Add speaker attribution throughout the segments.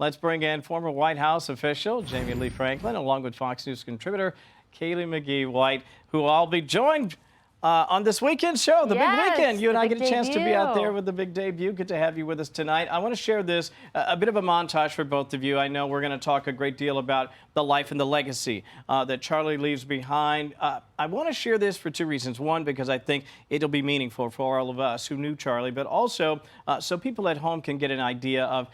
Speaker 1: Let's bring in former White House official Jamie Lee Franklin, along with Fox News contributor Kaylee McGee-White, who I'll be joined on this weekend show, the big weekend. You and I get a chance to be out there with the big debut. Good to have you with us tonight. I want to share this, a bit of a montage for both of you. I know we're going to talk a great deal about the life and the legacy that Charlie leaves behind. I want to share this for two reasons. One, because I think it'll be meaningful for all of us who knew Charlie, but also so people at home can get an idea of,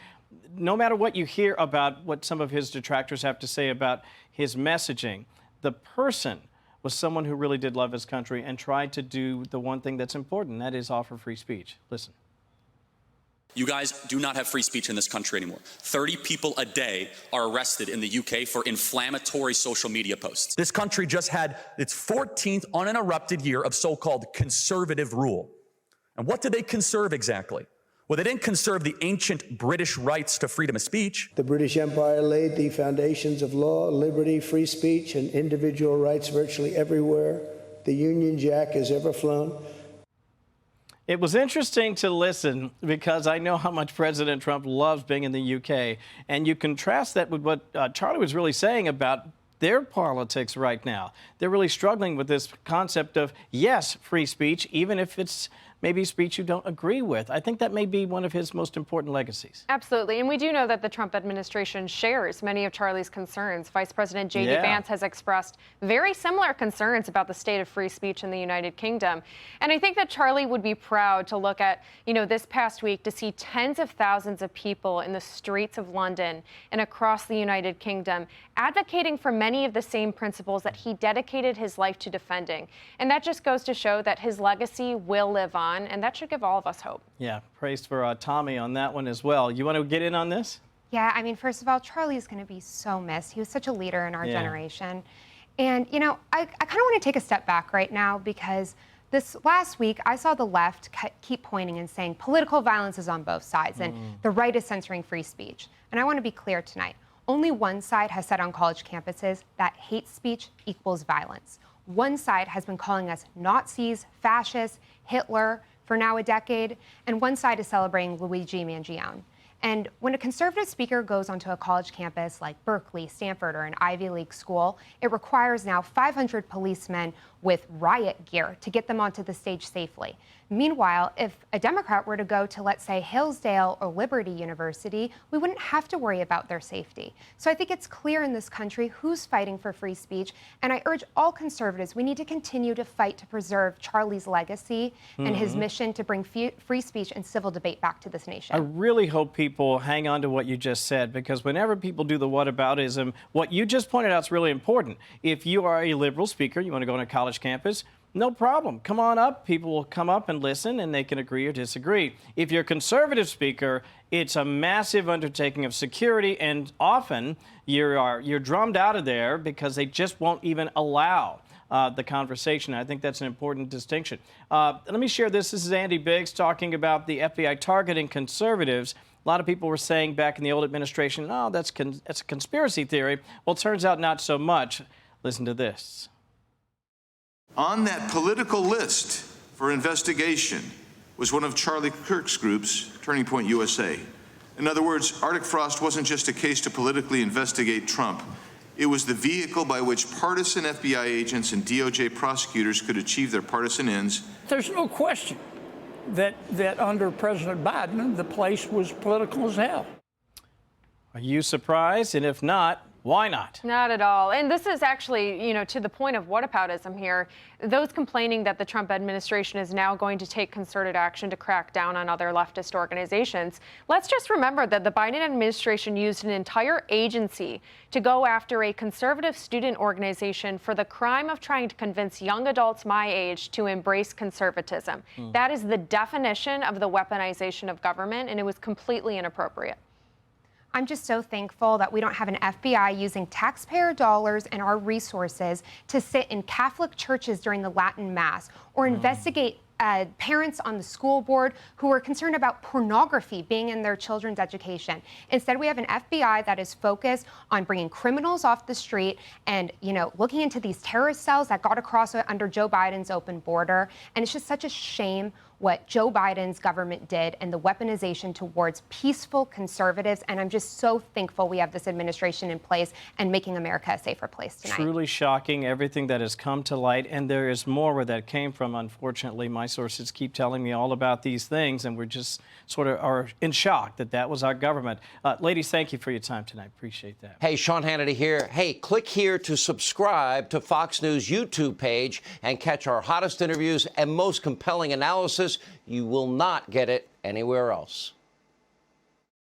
Speaker 1: no matter what you hear about what some of his detractors have to say about his messaging, the person was someone who really did love his country and tried to do the one thing that's important, that is offer free speech. Listen.
Speaker 2: You guys do not have free speech in this country anymore. 30 people a day are arrested in the UK for inflammatory social media posts.
Speaker 3: This country just had its 14th uninterrupted year of so-called conservative rule. And what did they conserve exactly? Well, they didn't conserve the ancient British rights to freedom of speech.
Speaker 4: The British Empire laid the foundations of law, liberty, free speech, and individual rights virtually everywhere. The Union Jack has ever flown.
Speaker 1: It was interesting to listen because I know how much President Trump loves being in the UK. And you contrast that with what Charlie was really saying about their politics right now. They're really struggling with this concept of, yes, free speech, even if it's maybe speech you don't agree with. I think that may be one of his most important legacies.
Speaker 5: Absolutely. And we do know that the Trump administration shares many of Charlie's concerns. Vice President J.D. Vance has expressed very similar concerns about the state of free speech in the United Kingdom. And I think that Charlie would be proud to look at, this past week to see tens of thousands of people in the streets of London and across the United Kingdom advocating for many of the same principles that he dedicated his life to defending. And that just goes to show that his legacy will live on. And that should give all of us hope. Yeah, praise for Tommy on that one as well. You want to get in on this?
Speaker 6: Yeah, I mean, first of all, Charlie's going to be so missed. He was such a leader in our generation. And, I kind of want to take a step back right now because this last week I saw the left keep pointing and saying political violence is on both sides and the right is censoring free speech. And I want to be clear tonight. Only one side has said on college campuses that hate speech equals violence. One side has been calling us Nazis, fascists, Hitler for now a decade, and one side is celebrating Luigi Mangione. And when a conservative speaker goes onto a college campus like Berkeley, Stanford, or an Ivy League school, it requires now 500 policemen with riot gear to get them onto the stage safely. Meanwhile, if a Democrat were to go to, let's say, Hillsdale or Liberty University, we wouldn't have to worry about their safety. So I think it's clear in this country who's fighting for free speech, and I urge all conservatives, we need to continue to fight to preserve Charlie's legacy and his mission to bring free speech and civil debate back to this nation.
Speaker 1: I really hope people hang on to what you just said, because whenever people do the whataboutism, what you just pointed out is really important. If you are a liberal speaker, you want to go on a college campus, no problem. Come on up. People will come up and listen, and they can agree or disagree. If you're a conservative speaker, it's a massive undertaking of security, and often you're drummed out of there because they just won't even allow the conversation. I think that's an important distinction. Let me share this. This is Andy Biggs talking about the FBI targeting conservatives. A lot of people were saying back in the old administration, oh, that's a conspiracy theory. Well, it turns out not so much. Listen to this.
Speaker 7: On that political list for investigation was one of Charlie Kirk's groups, Turning Point USA. In other words, Arctic Frost wasn't just a case to politically investigate Trump. It was the vehicle by which partisan FBI agents and DOJ prosecutors could achieve their partisan ends.
Speaker 8: There's no question that under President Biden, the place was political as hell.
Speaker 1: Are you surprised? And if not, why not?
Speaker 5: Not at all. And this is actually, to the point of whataboutism here. Those complaining that the Trump administration is now going to take concerted action to crack down on other leftist organizations. Let's just remember that the Biden administration used an entire agency to go after a conservative student organization for the crime of trying to convince young adults my age to embrace conservatism. That is the definition of the weaponization of government, and it was completely inappropriate.
Speaker 6: I'm just so thankful that we don't have an FBI using taxpayer dollars and our resources to sit in Catholic churches during the Latin Mass or investigate parents on the school board who are concerned about pornography being in their children's education. Instead, we have an FBI that is focused on bringing criminals off the street and, looking into these terrorist cells that got across under Joe Biden's open border. And it's just such a shame what Joe Biden's government did and the weaponization towards peaceful conservatives. And I'm just so thankful we have this administration in place and making America a safer place tonight.
Speaker 1: Truly shocking, everything that has come to light. And there is more where that came from. Unfortunately, my sources keep telling me all about these things, and we're just sort of are in shock that that was our government. Ladies, thank you for your time tonight. Appreciate that.
Speaker 9: Hey, Sean Hannity here. Hey, click here to subscribe to Fox News YouTube page and catch our hottest interviews and most compelling analysis. You will not get it anywhere else.